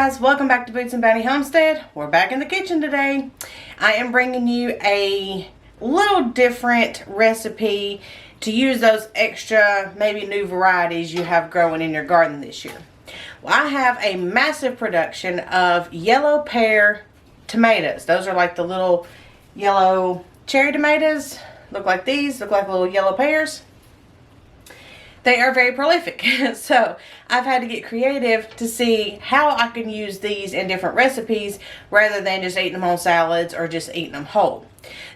guys, welcome back to Boots and Bounty Homestead. We're back in the kitchen today. I am bringing you a little different recipe to use those extra, maybe new varieties you have growing in your garden this year. Well, I have a massive production of yellow pear tomatoes. Those are like the little yellow cherry tomatoes. Look like these, look like little yellow pears. They are very prolific, so I've had to get creative to see how I can use these in different recipes rather than just eating them on salads or just eating them whole.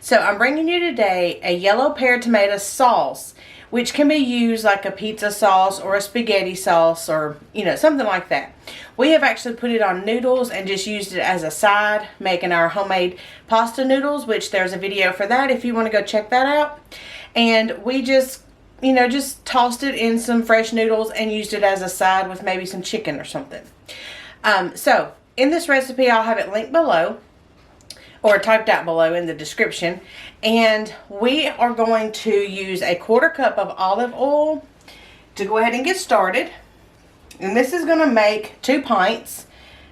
So I'm bringing you today a yellow pear tomato sauce, which can be used like a pizza sauce or a spaghetti sauce or, you know, something like that. We have actually put it on noodles and just used it as a side, making our homemade pasta noodles, which there's a video for that if you want to go check that out. And we just tossed it in some fresh noodles and used it as a side with maybe some chicken or something. So in this recipe, I'll have it linked below or typed out below in the description. And we are going to use a 1/4 cup of olive oil to go ahead and get started. And this is going to make 2 pints,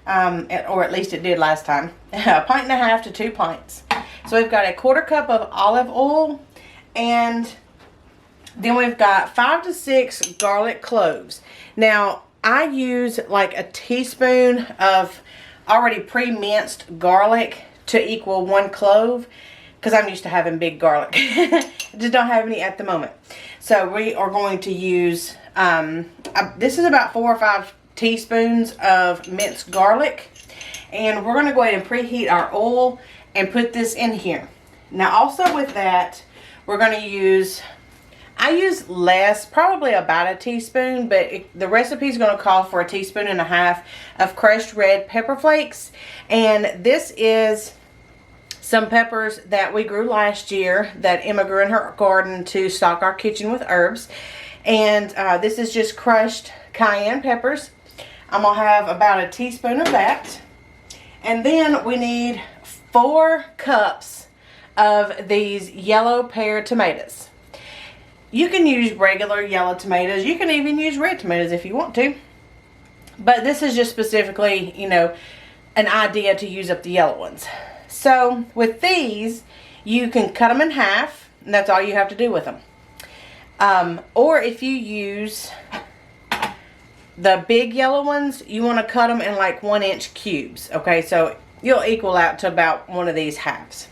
or at least it did last time, 1.5 pints to 2 pints. So we've got a 1/4 cup of olive oil, and then we've got 5 to 6 garlic cloves. Now, I use like a teaspoon of already pre-minced garlic to equal 1 clove because I'm used to having big garlic. I just don't have any at the moment. So we are going to use, this is about 4 or 5 teaspoons of minced garlic. And we're going to go ahead and preheat our oil and put this in here. Now, also with that, we're going to use, I use less, probably about a teaspoon, but the recipe is going to call for 1.5 teaspoons of crushed red pepper flakes. And this is some peppers that we grew last year that Emma grew in her garden to stock our kitchen with herbs. And this is just crushed cayenne peppers. I'm going to have about 1 teaspoon of that. And then we need 4 cups of these yellow pear tomatoes. You can use regular yellow tomatoes. You can even use red tomatoes if you want to. But this is just specifically, you know, an idea to use up the yellow ones. So with these, you can cut them in half, and that's all you have to do with them. Or if you use the big yellow ones, you want to cut them in like 1-inch cubes. Okay, so you'll equal out to about one of these halves.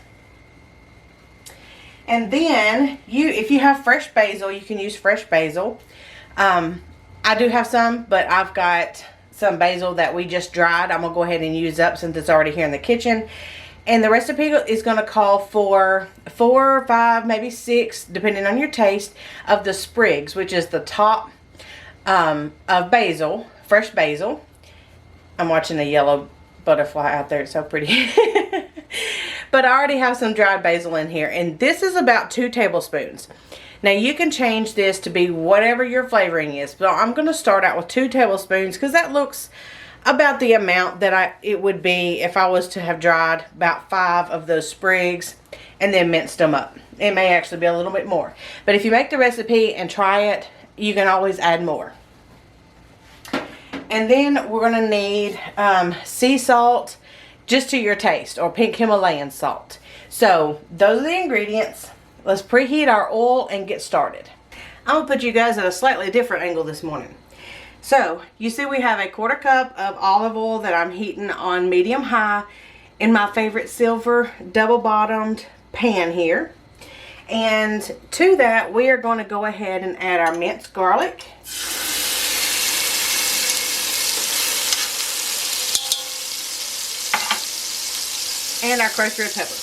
And then, if you have fresh basil, you can use fresh basil. I do have some, but I've got some basil that we just dried. I'm going to go ahead and use up since it's already here in the kitchen. And the recipe is going to call for 4 or 5, maybe 6, depending on your taste, of the sprigs, which is the top of basil, fresh basil. I'm watching the yellow butterfly out there. It's so pretty. But I already have some dried basil in here, and this is about 2 tablespoons. Now you can change this to be whatever your flavoring is, but I'm going to start out with 2 tablespoons because that looks about the amount that it would be if I was to have dried about 5 of those sprigs and then minced them up. It may actually be a little bit more, but if you make the recipe and try it, you can always add more. And then we're going to need sea salt, just to your taste, or pink Himalayan salt. So those are the ingredients. Let's preheat our oil and get started. I'm going to put you guys at a slightly different angle this morning. So you see we have a 1/4 cup of olive oil that I'm heating on medium high in my favorite silver double bottomed pan here. And to that, we are going to go ahead and add our minced garlic. And our crushed red peppers.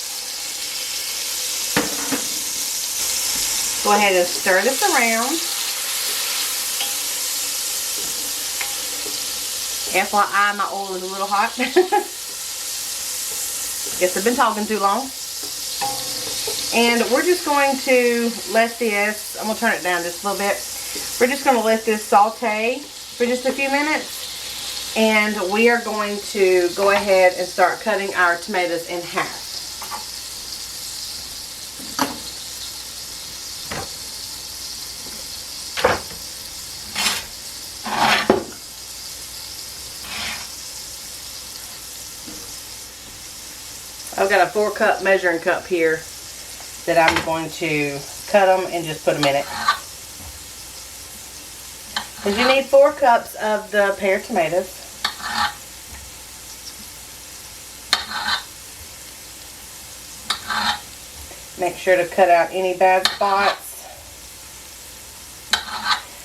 Go ahead and stir this around. FYI, my oil is a little hot. Guess I've been talking too long. And we're just going to let this, I'm going to turn it down just a little bit. We're just going to let this saute for just a few minutes. And we are going to go ahead and start cutting our tomatoes in half. I've got a 4-cup measuring cup here that I'm going to cut them and just put them in it. Because you need 4 cups of the pear tomatoes. Make sure to cut out any bad spots.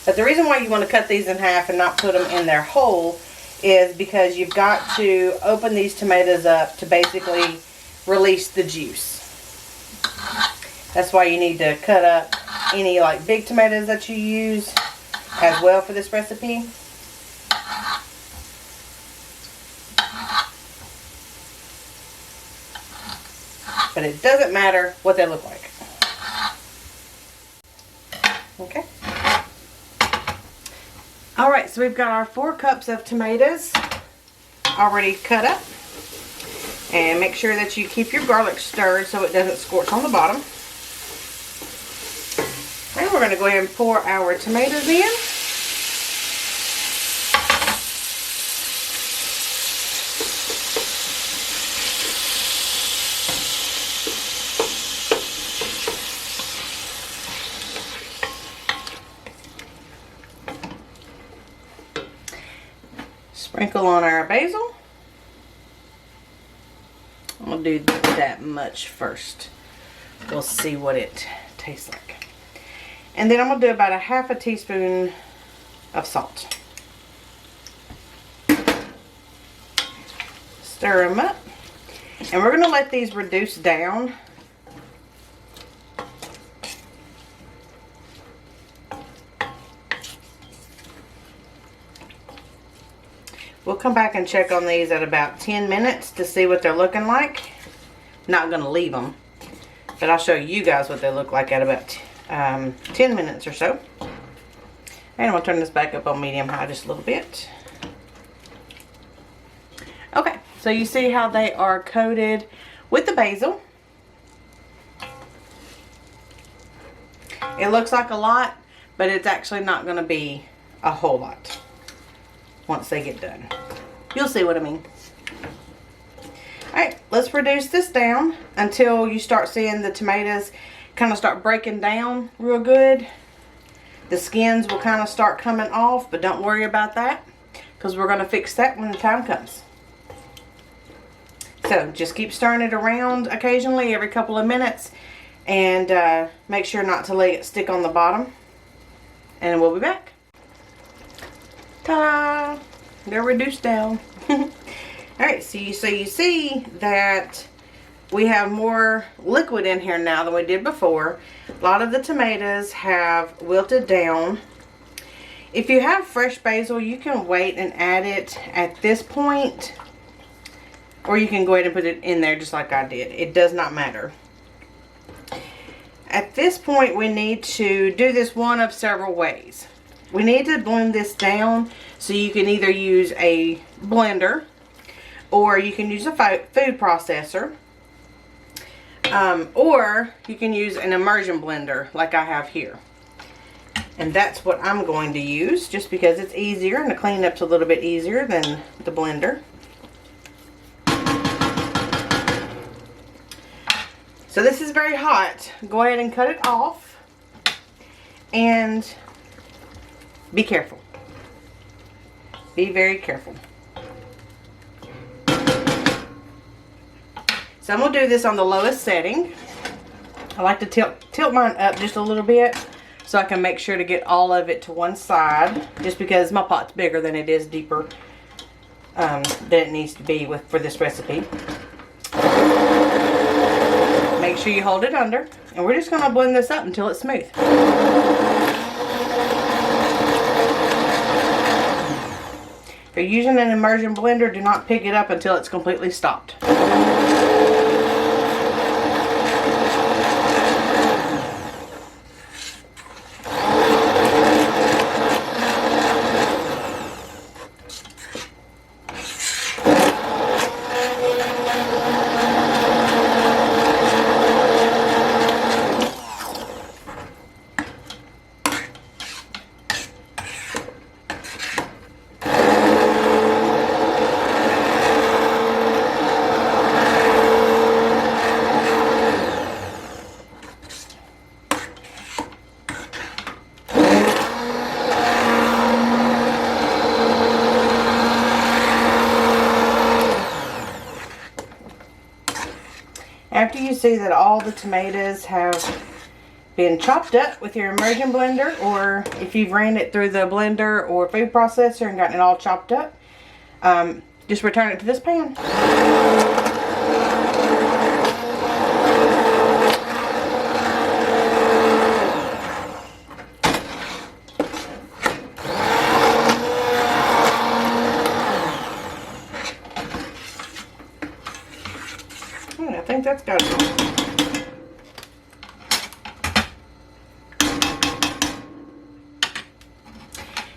But the reason why you want to cut these in half and not put them in their whole is because you've got to open these tomatoes up to basically release the juice. That's why you need to cut up any like big tomatoes that you use as well for this recipe. But it doesn't matter what they look like. Okay. Alright, so we've got our 4 cups of tomatoes already cut up. And make sure that you keep your garlic stirred so it doesn't scorch on the bottom. And we're going to go ahead and pour our tomatoes in. Sprinkle on our basil. I'm going to do that much first. We'll see what it tastes like. And then I'm going to do about a half a teaspoon of salt. Stir them up. And we're going to let these reduce down. We'll come back and check on these at about 10 minutes to see what they're looking like. Not going to leave them, but I'll show you guys what they look like at about 10 minutes or so. And I'm going to turn this back up on medium high just a little bit. Okay, so you see how they are coated with the basil. It looks like a lot, but it's actually not going to be a whole lot once they get done. You'll see what I mean. Alright, let's reduce this down until you start seeing the tomatoes kind of start breaking down real good. The skins will kind of start coming off, but don't worry about that because we're going to fix that when the time comes. So just keep stirring it around occasionally every couple of minutes and make sure not to let it stick on the bottom. And we'll be back. Ta-da! They're reduced down. Alright, so you see that we have more liquid in here now than we did before. A lot of the tomatoes have wilted down. If you have fresh basil, you can wait and add it at this point. Or you can go ahead and put it in there just like I did. It does not matter. At this point, we need to do this one of several ways. We need to blend this down, so you can either use a blender or you can use a food processor, or you can use an immersion blender like I have here. And that's what I'm going to use just because it's easier and the cleanup's a little bit easier than the blender. So this is very hot. Go ahead and cut it off and be careful. Be very careful. So I'm going to do this on the lowest setting. I like to tilt mine up just a little bit so I can make sure to get all of it to one side, just because my pot's bigger than it is deeper than it needs to be for this recipe. Make sure you hold it under, and we're just going to blend this up until it's smooth. If you're using an immersion blender, do not pick it up until it's completely stopped. After you see that all the tomatoes have been chopped up with your immersion blender, or if you've ran it through the blender or food processor and gotten it all chopped up, just return it to this pan. I think that's got it.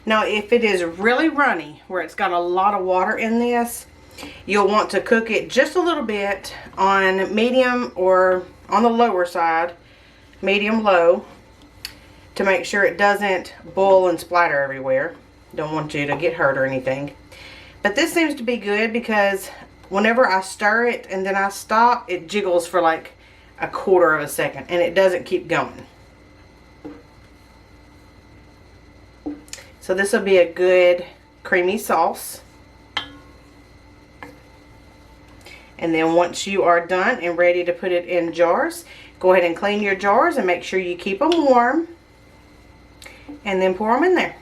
Now, if it is really runny, where it's got a lot of water in this, you'll want to cook it just a little bit on medium, or on the lower side, medium-low, to make sure it doesn't boil and splatter everywhere. Don't want you to get hurt or anything. But this seems to be good because whenever I stir it and then I stop, it jiggles for like a quarter of a second and it doesn't keep going. So this will be a good creamy sauce. And then once you are done and ready to put it in jars, go ahead and clean your jars and make sure you keep them warm. And then pour them in there.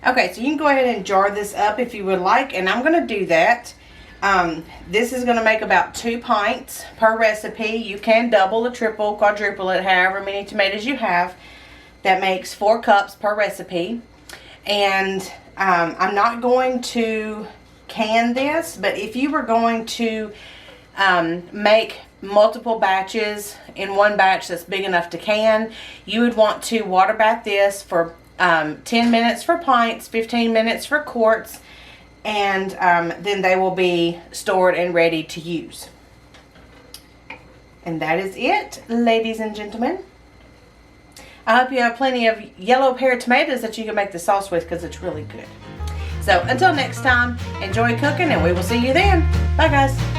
Okay, so you can go ahead and jar this up if you would like, and I'm going to do that. This is going to make about 2 pints per recipe. You can double or triple, quadruple it, however many tomatoes you have. That makes 4 cups per recipe. And I'm not going to can this, but if you were going to make multiple batches in one batch that's big enough to can, you would want to water bath this for 10 minutes for pints, 15 minutes for quarts, and then they will be stored and ready to use. And that is it, ladies and gentlemen. I hope you have plenty of yellow pear tomatoes that you can make the sauce with, because it's really good. So until next time, enjoy cooking, and we will see you then. Bye, guys.